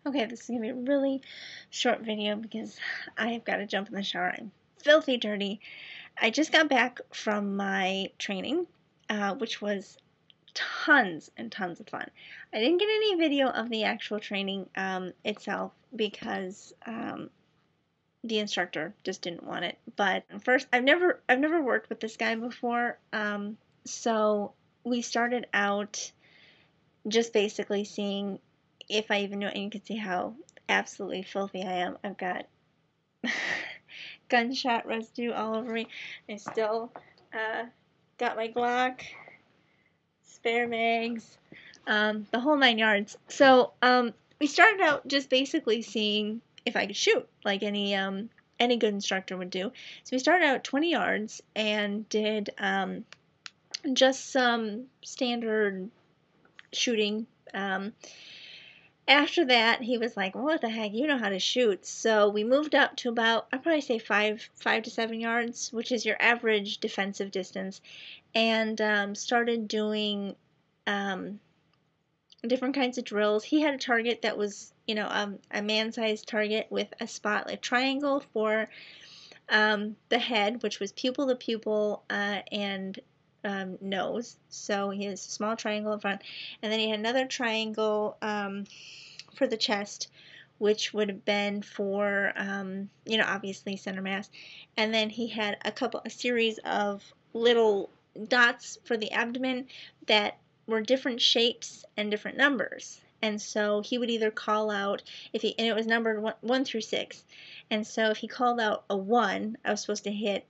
Okay, this is going to be a really short video because I've got to jump in the shower. I'm filthy dirty. I just got back from my training, which was tons and tons of fun. I didn't get any video of the actual training itself because the instructor just didn't want it. But first, I've never worked with this guy before, so we started out just basically seeing if I even know, and you can see how absolutely filthy I am. I've got gunshot residue all over me. I still got my Glock, spare mags, the whole 9 yards. So we started out just basically seeing if I could shoot, like any good instructor would do. So we started out 20 yards and did just some standard shooting. After that, he was like, well, what the heck, you know how to shoot. So we moved up to about, I'd probably say 5 to 7 yards, which is your average defensive distance, and started doing different kinds of drills. He had a target that was, a man-sized target with a spotlight triangle for the head, which was pupil to pupil and nose. So he has a small triangle in front, and then he had another triangle for the chest, which would have been for, obviously center mass. And then he had a series of little dots for the abdomen that were different shapes and different numbers. And so he would either call out, and it was numbered 1 through 6. And so if he called out a 1, I was supposed to hit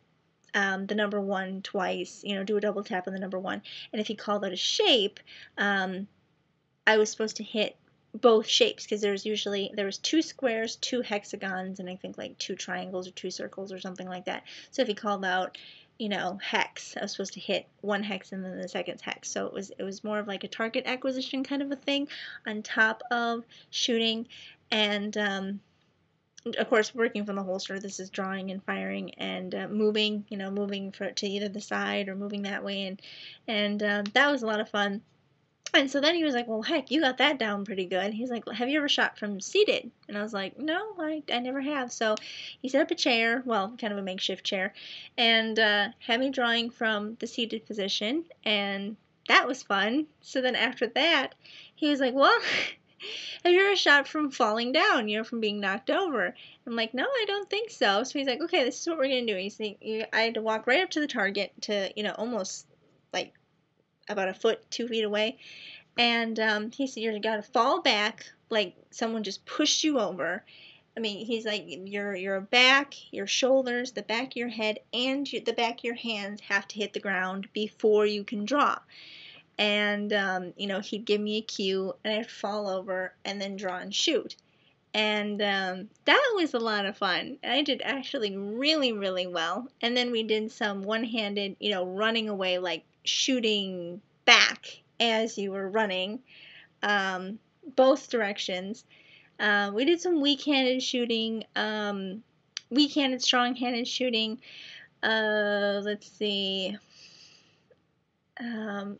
the number 1 twice, do a double tap on the number 1. And if he called out a shape, I was supposed to hit both shapes, because there was 2 squares, 2 hexagons, and I think like 2 triangles or 2 circles or something like that. So if he called out, hex, I was supposed to hit 1 hex and then the second hex. So it was more of like a target acquisition kind of a thing on top of shooting. And of course, working from the holster, this is drawing and firing and moving to either the side or moving that way, and that was a lot of fun. And so then he was like, well, heck, you got that down pretty good. He's like, well, have you ever shot from seated? And I was like, no, I never have. So he set up a chair, well, kind of a makeshift chair, and had me drawing from the seated position, and that was fun. So then after that, he was like, well, have you ever shot from falling down, from being knocked over? I'm like, no, I don't think so. So he's like, okay, this is what we're going to do. He's like, I had to walk right up to the target to, almost like about a foot, 2 feet away. And he said, you're got to fall back like someone just pushed you over. I mean, he's like, your back, your shoulders, the back of your head, and the back of your hands have to hit the ground before you can draw. And, he'd give me a cue, and I'd fall over and then draw and shoot. And that was a lot of fun. I did actually really, really well. And then we did some one-handed, running away, like shooting back as you were running, both directions. We did some weak-handed shooting, weak-handed, strong-handed shooting. Let's see.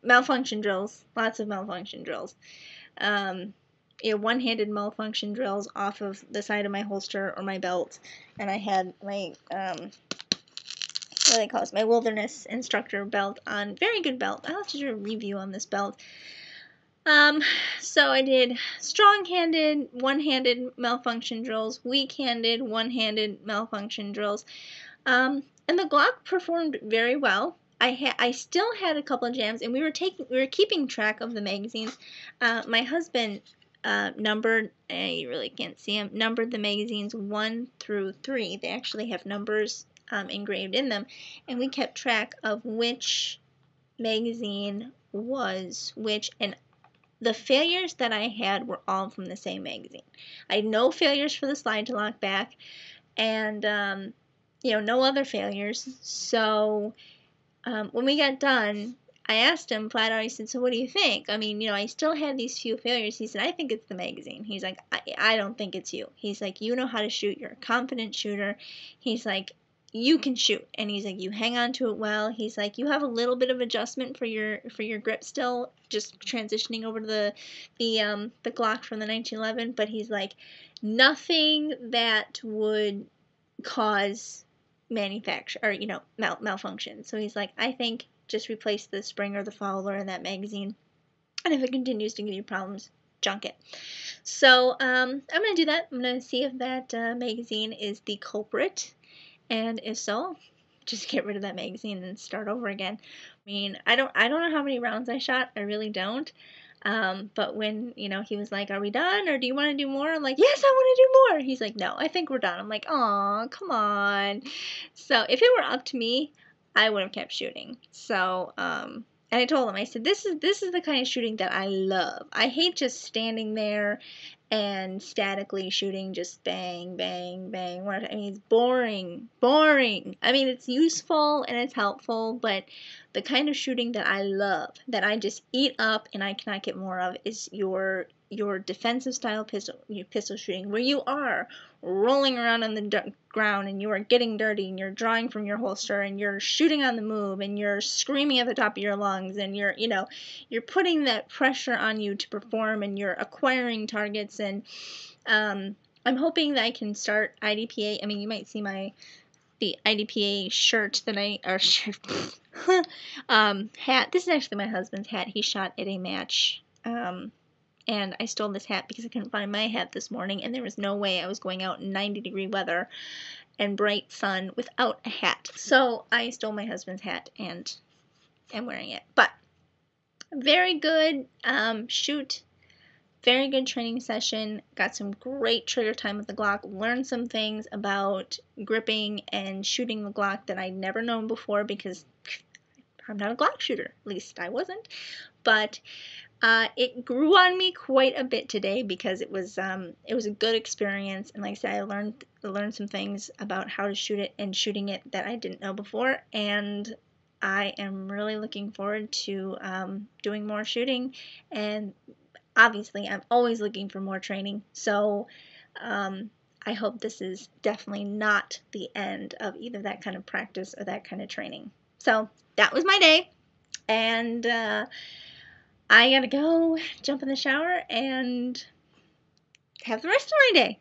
Malfunction drills, lots of malfunction drills. One-handed malfunction drills off of the side of my holster or my belt, and I had my what do they call it? My wilderness instructor belt on. Very good belt. I'll have to do a review on this belt. So I did strong-handed, one-handed malfunction drills, weak-handed, one-handed malfunction drills, and the Glock performed very well. I still had a couple of jams, and we were keeping track of the magazines. My husband numbered, you really can't see him, numbered the magazines 1 through 3. They actually have numbers engraved in them, and we kept track of which magazine was which, and the failures that I had were all from the same magazine. I had no failures for the slide to lock back, and no other failures. So when we got done, I asked him flat out, I said, so what do you think? I mean, I still had these few failures. He said, I think it's the magazine. He's like, I don't think it's you. He's like, you know how to shoot. You're a confident shooter. He's like, you can shoot. And he's like, you hang on to it well. He's like, you have a little bit of adjustment for your grip still, just transitioning over to the Glock from the 1911. But he's like, nothing that would cause manufacture or malfunction. So he's like, I think just replace the spring or the fowler in that magazine, and if it continues to give you problems, junk it. So I'm gonna do that. I'm gonna see if that magazine is the culprit, and if so, just get rid of that magazine and start over again. I mean, I don't know how many rounds I shot. I really don't. But when, he was like, are we done? Or do you want to do more? I'm like, yes, I want to do more. He's like, no, I think we're done. I'm like, aw, come on. So if it were up to me, I would have kept shooting. So, and I told him, I said, this is the kind of shooting that I love. I hate just standing there and statically shooting, just bang, bang, bang. I mean, it's boring. I mean, it's useful and it's helpful, but the kind of shooting that I love, that I just eat up and I cannot get more of, is your defensive style pistol shooting, where you are rolling around on the ground and you are getting dirty and you're drawing from your holster and you're shooting on the move and you're screaming at the top of your lungs and you're putting that pressure on you to perform and you're acquiring targets. And I'm hoping that I can start IDPA. I mean, you might see the IDPA shirt that hat. This is actually my husband's hat. He shot at a match. And I stole this hat because I couldn't find my hat this morning, and there was no way I was going out in 90-degree weather and bright sun without a hat. So I stole my husband's hat and am wearing it. But very good shoot. Very good training session. Got some great trigger time with the Glock. Learned some things about gripping and shooting the Glock that I'd never known before, because I'm not a Glock shooter. At least I wasn't. But it grew on me quite a bit today, because it was a good experience, and like I said, I learned some things about how to shoot it and shooting it that I didn't know before, and I am really looking forward to doing more shooting. And obviously I'm always looking for more training, so I hope this is definitely not the end of either that kind of practice or that kind of training. So that was my day, and I gotta go jump in the shower and have the rest of my day.